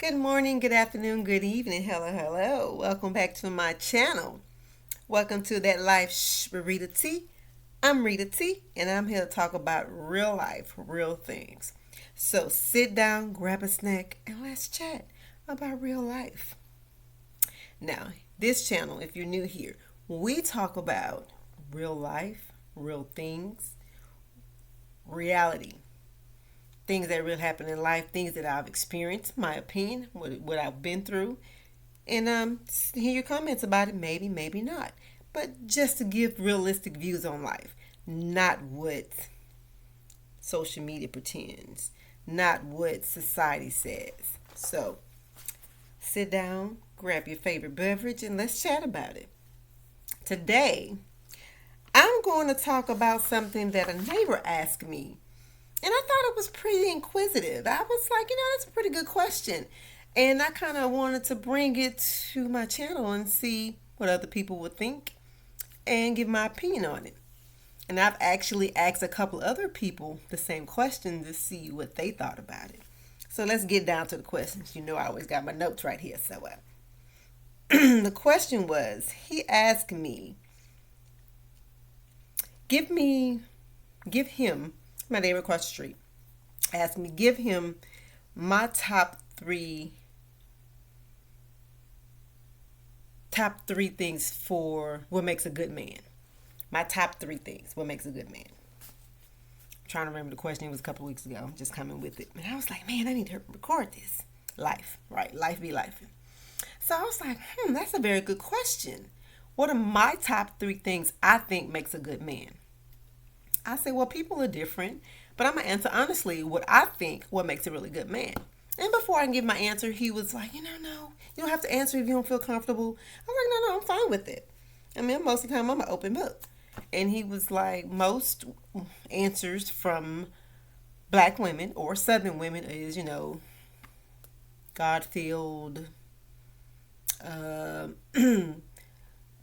Good morning, good afternoon, good evening. Hello, hello. Welcome back to my channel. Welcome to That Life Shh with Rita T. I'm Rita T, and I'm here to talk about real life, real things. So sit down, grab a snack, and let's chat about real life. Now, this channel, if you're new here, we talk about real life, real things, reality, things that really happen in life, things that I've experienced, my opinion, what I've been through, and hear your comments about it. Maybe, maybe not, but just to give realistic views on life, not what social media pretends, not what society says. So sit down, grab your favorite beverage, and let's chat about it. Today, I'm going to talk about something that a neighbor asked me. And I thought it was pretty inquisitive. I was like, that's a pretty good question. And I kind of wanted to bring it to my channel and see what other people would think and give my opinion on it. And I've actually asked a couple other people the same question to see what they thought about it. So let's get down to the questions. I always got my notes right here. So the question was, he asked me, give him, my neighbor across the street, asked me, give him my top three things for what makes a good man. My top three things, what makes a good man. I'm trying to remember the question. It was a couple of weeks ago. I'm just coming with it. And I was like, man, I need to record this. Life, right? Life be life. So I was like, that's a very good question. What are my top three things I think makes a good man? I said, well, people are different, but I'm going to answer honestly what makes a really good man. And before I can give my answer, he was like, no, you don't have to answer if you don't feel comfortable. I was like, no, I'm fine with it. I mean, most of the time I'm an open book. And he was like, most answers from black women or Southern women is, God-filled, uh,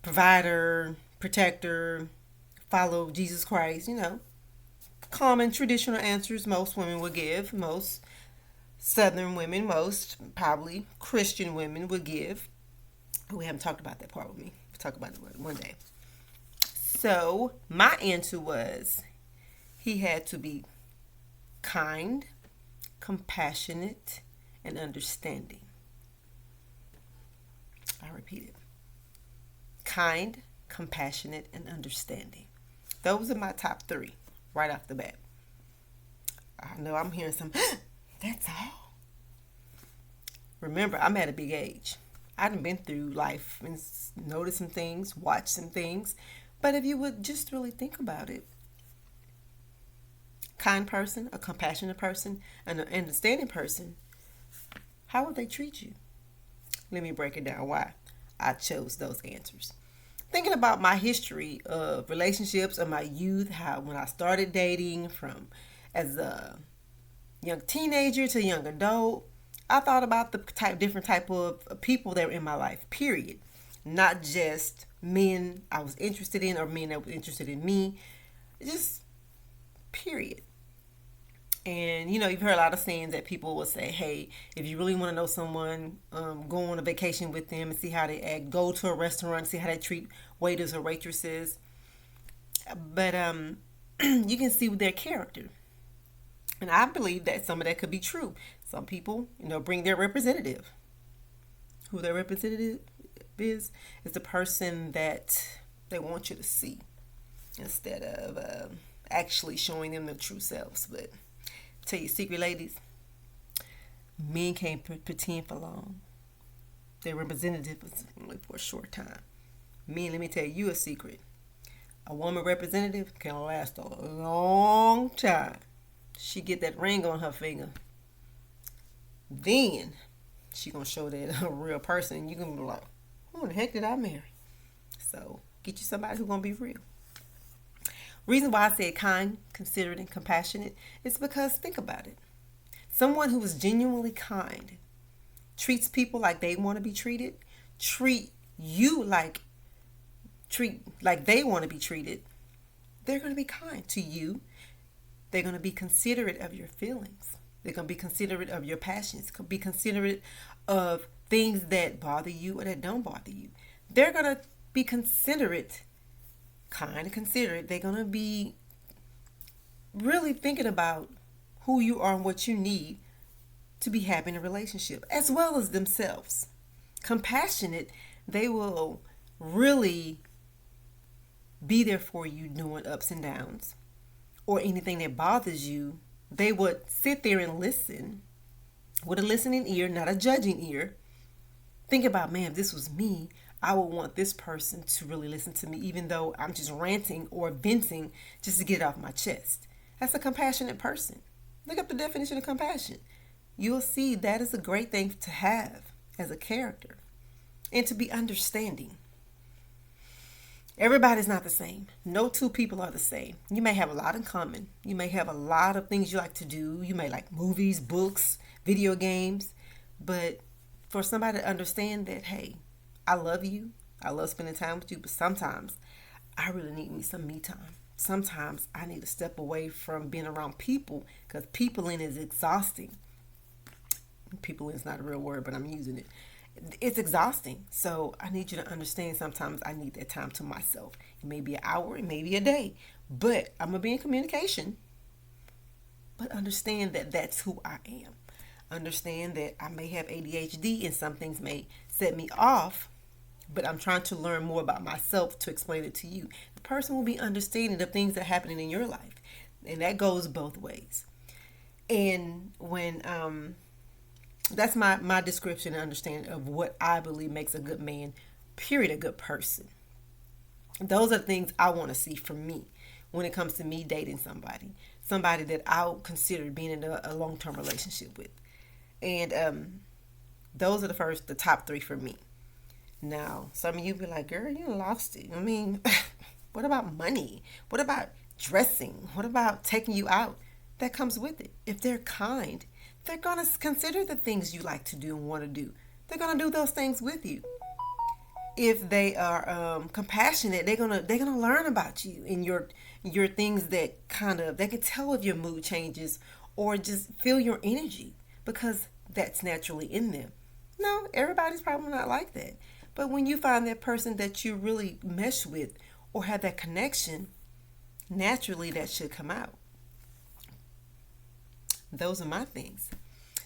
provider, protector, follow Jesus Christ, common traditional answers most women would give, most Southern women, most probably Christian women would give. We haven't talked about that part with me. We'll talk about it one day. So my answer was he had to be kind, compassionate, and understanding. I repeat it. Kind, compassionate, and understanding. Those are my top three right off the bat. I know I'm hearing some, that's all. Remember, I'm at a big age. I've been through life and noticed some things, watched some things. But if you would just really think about it, kind person, a compassionate person, an understanding person, how would they treat you? Let me break it down why I chose those answers. Thinking about my history of relationships of my youth, how when I started dating from as a young teenager to young adult, I thought about the different type of people that were in my life, period. Not just men I was interested in or men that were interested in me, just period. And you've heard a lot of sayings that people will say, hey, if you really want to know someone, go on a vacation with them and see how they act. Go to a restaurant, see how they treat waiters or waitresses. But you can see their character. And I believe that some of that could be true. Some people, bring their representative. Who their representative is the person that they want you to see instead of actually showing them their true selves. But tell you secret, ladies, men can't pretend for long. Their representative is only for a short time. Men, let me tell you a secret. A woman representative can last a long time. She get that ring on her finger, then she gonna show that a real person. You gonna be like, who the heck did I marry? So get you somebody who's gonna be real. Reason why I said kind, considerate, and compassionate is because think about it. Someone who is genuinely kind treats people like they want to be treated, treat like they want to be treated. They're going to be kind to you. They're going to be considerate of your feelings. They're going to be considerate of your passions, be considerate of things that bother you or that don't bother you. They're going to be considerate, kind of considerate. They're going to be really thinking about who you are and what you need to be happy in a relationship, as well as themselves. Compassionate, they will really be there for you during ups and downs or anything that bothers you. They would sit there and listen with a listening ear, not a judging ear. Think about, man, if this was me, I would want this person to really listen to me, even though I'm just ranting or venting just to get it off my chest. That's a compassionate person. Look up the definition of compassion. You'll see that is a great thing to have as a character, and to be understanding. Everybody's not the same. No two people are the same. You may have a lot in common. You may have a lot of things you like to do. You may like movies, books, video games. But for somebody to understand that, hey, I love you. I love spending time with you. But sometimes I really need me some me time. Sometimes I need to step away from being around people, because peopling is exhausting. Peopling is not a real word, but I'm using it. It's exhausting. So I need you to understand, sometimes I need that time to myself. It may be an hour, it may be a day, but I'm going to be in communication. But understand that that's who I am. Understand that I may have ADHD and some things may set me off, but I'm trying to learn more about myself to explain it to you. The person will be understanding of things that are happening in your life. And that goes both ways. And when that's my description and understanding of what I believe makes a good man, period, a good person. Those are things I want to see from me when it comes to me dating somebody that I'll consider being in a long-term relationship with. And those are the top three for me. Now, some of you be like, girl, you lost it. I mean, what about money? What about dressing? What about taking you out? That comes with it. If they're kind, they're going to consider the things you like to do and want to do. They're going to do those things with you. If they are compassionate, they're gonna learn about you and your things that they can tell if your mood changes or just feel your energy, because that's naturally in them. No, everybody's probably not like that. But when you find that person that you really mesh with or have that connection, naturally that should come out. Those are my things.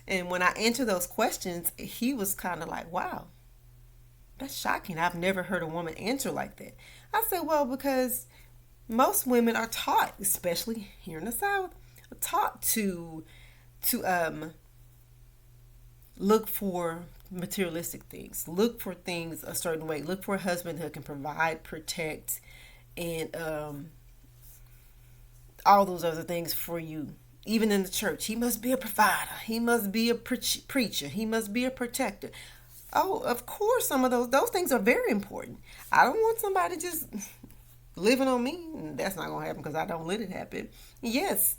And when I answer those questions, he was kind of like, wow, that's shocking. I've never heard a woman answer like that. I said, well, because most women are taught, especially here in the South, are taught to look for materialistic things, look for things a certain way, look for a husband who can provide, protect, and all those other things for you. Even in the church, he must be a provider, he must be a preacher, he must be a protector. Oh, of course, some of those things are very important. I don't want somebody just living on me. That's not going to happen because I don't let it happen. Yes,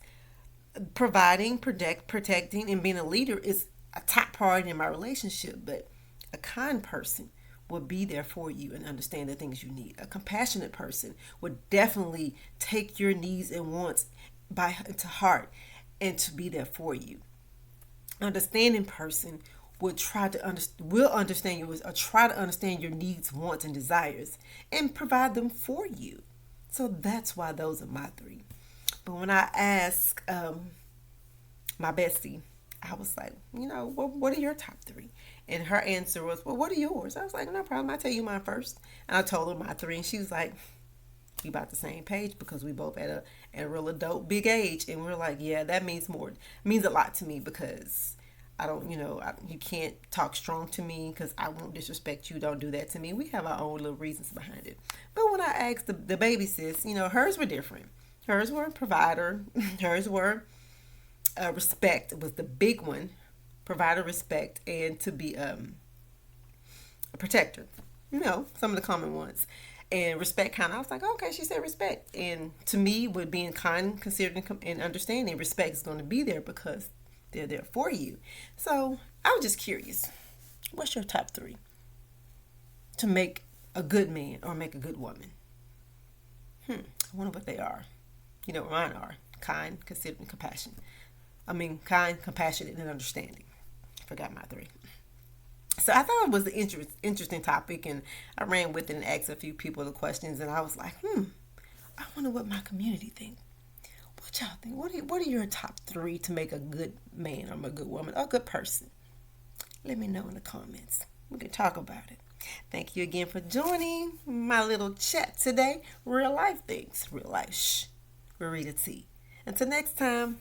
providing, protecting, and being a leader is a top priority in my relationship, but a kind person will be there for you and understand the things you need. A compassionate person would definitely take your needs and wants to heart and to be there for you. Understanding person will understand you, or try to understand your needs, wants, and desires and provide them for you. So that's why those are my three. But when I asked my bestie, I was like, what are your top three? And her answer was, well, what are yours? I was like, no problem, I'll tell you mine first. And I told her my three, and she was like, we about the same page, because we both at a real adult big age. And we're like, yeah, that means more. It means a lot to me, because I don't, you can't talk strong to me because I won't disrespect you. Don't do that to me. We have our own little reasons behind it. But when I asked the baby sis, hers were different. Hers were a provider. Hers were respect was the big one. Provider, respect, and to be a protector. Some of the common ones. And respect, I was like, okay, she said respect. And to me, with being kind, considering, and understanding, respect is going to be there because they're there for you. So I was just curious. What's your top three to make a good man or make a good woman? I wonder what they are. What mine are. Kind, considerate, and compassion. Kind, compassionate, and understanding. Forgot my three. So I thought it was an interesting topic, and I ran with it and asked a few people the questions, and I was like, I wonder what my community think. What y'all think? What are your top three to make a good man or a good woman or a good person? Let me know in the comments. We can talk about it. Thank you again for joining my little chat today. Real life things. Real life. Shh. Rita T. Until next time.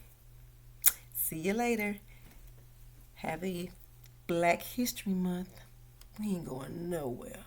See you later. Have a Black History Month. We ain't going nowhere.